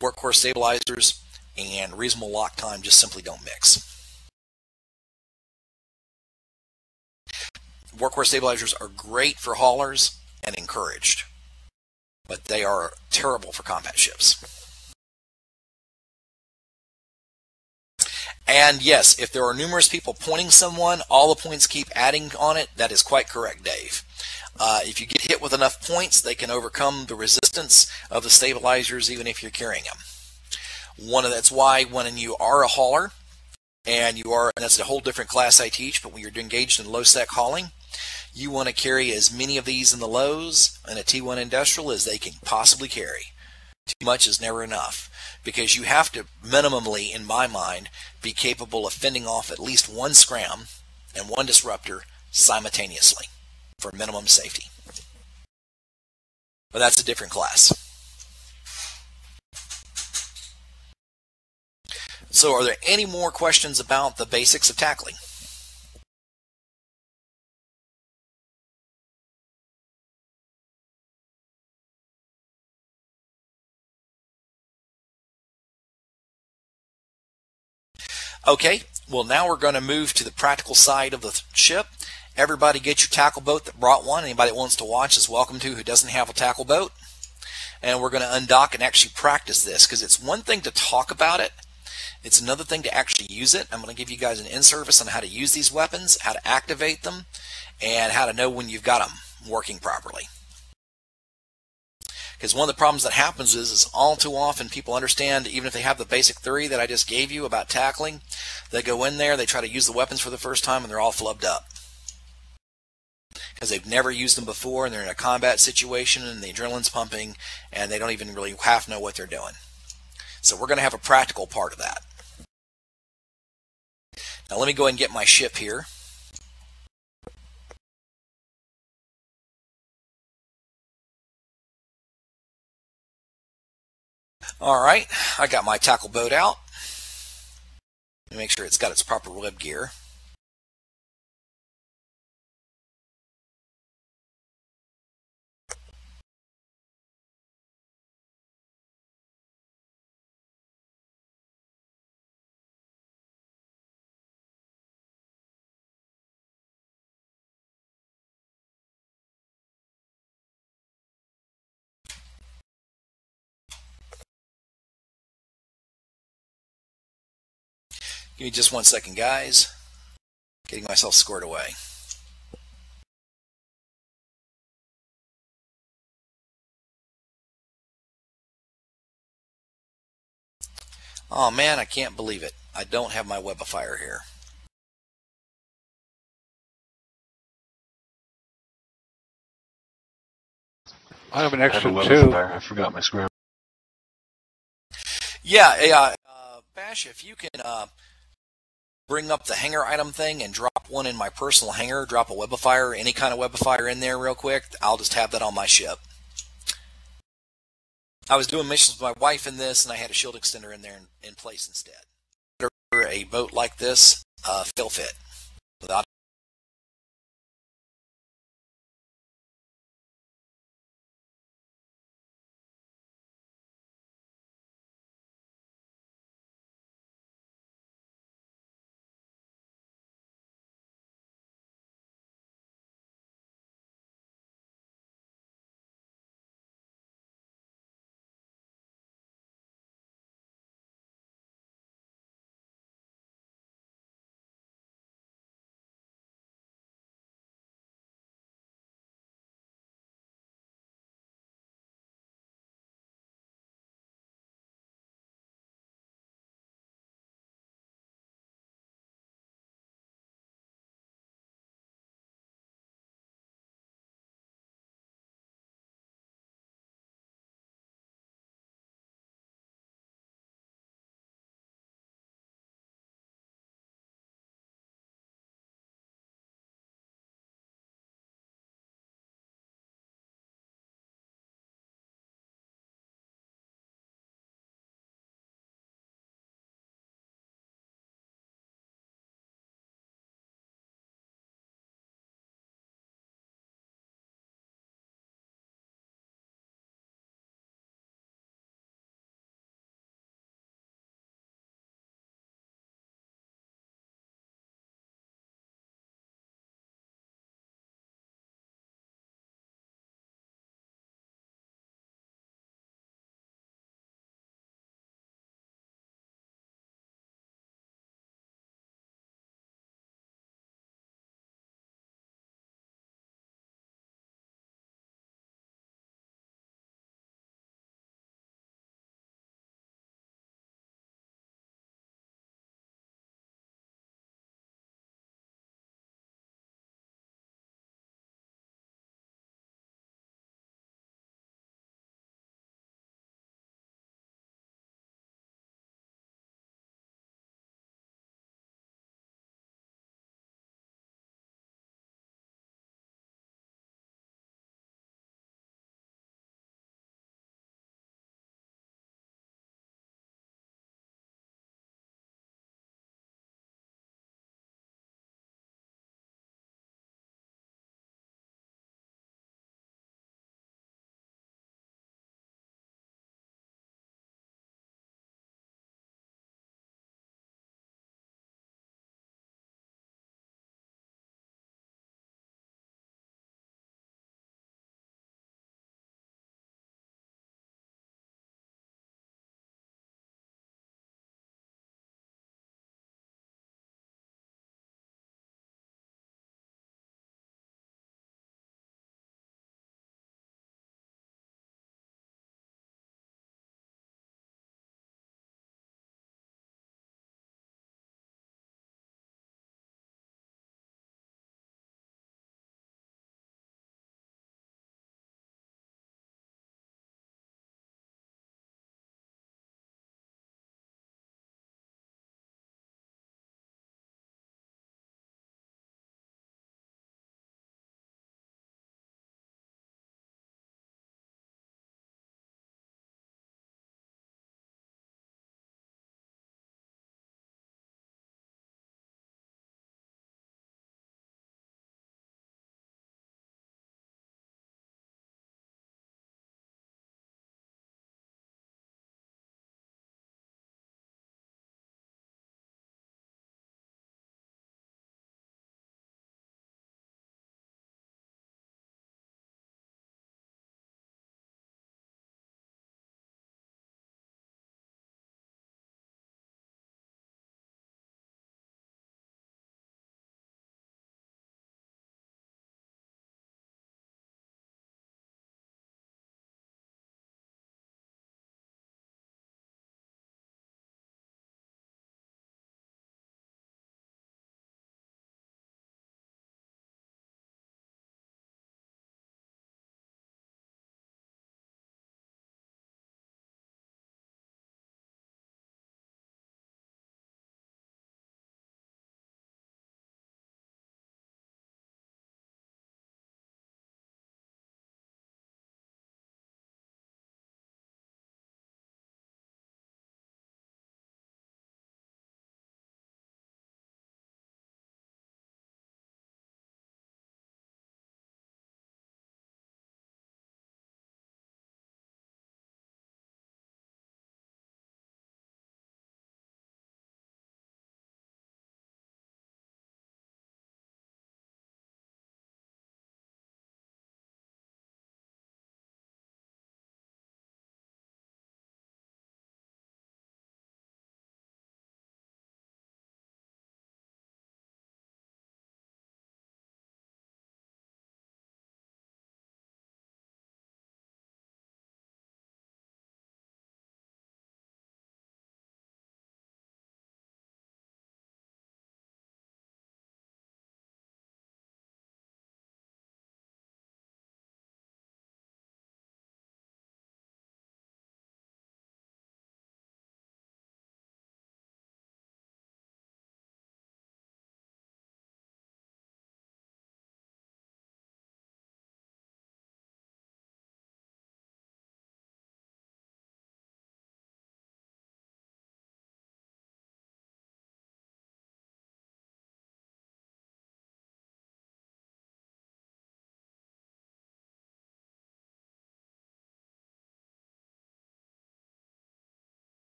warp core stabilizers and reasonable lock time just simply don't mix. Warp core stabilizers are great for haulers and encouraged, but they are terrible for combat ships. And yes, if there are numerous people pointing someone, all the points keep adding on it. That is quite correct, Dave. If you get hit with enough points, they can overcome the resistance of the stabilizers even if you're carrying them. That's why when you are a hauler, and that's a whole different class I teach, but when you're engaged in low sec hauling, you want to carry as many of these in the lows in a T1 industrial as they can possibly carry. Too much is never enough, because you have to minimally, in my mind, be capable of fending off at least 1 scram and 1 disruptor simultaneously for minimum safety. But that's a different class. So are there any more questions about the basics of tackling? Okay, well now we're going to move to the practical side of the ship. Everybody get your tackle boat that brought one. Anybody that wants to watch is welcome to who doesn't have a tackle boat. And we're going to undock and actually practice this, because it's one thing to talk about it. It's another thing to actually use it. I'm going to give you guys an in-service on how to use these weapons, how to activate them, and how to know when you've got them working properly. Because one of the problems that happens is all too often people understand, even if they have the basic theory that I just gave you about tackling, they go in there, they try to use the weapons for the first time, and they're all flubbed up. Because they've never used them before, and they're in a combat situation, and the adrenaline's pumping, and they don't even really half know what they're doing. So we're going to have a practical part of that. Now let me go ahead and get my ship here. Alright, I got my tackle boat out. Let me make sure it's got its proper web gear. Give me just 1 second, guys. Getting myself squared away. Oh man, I can't believe it. I don't have my webifier here. I have an extra I have a two. webifier. I forgot my screwdriver. Yeah, Bash, if you can bring up the hanger item thing and drop one in my personal hanger, drop a webifier, any kind of webifier in there real quick, I'll just have that on my ship. I was doing missions with my wife in this, and I had a shield extender in there in place instead. A boat like this, fill fit without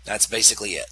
That's basically it.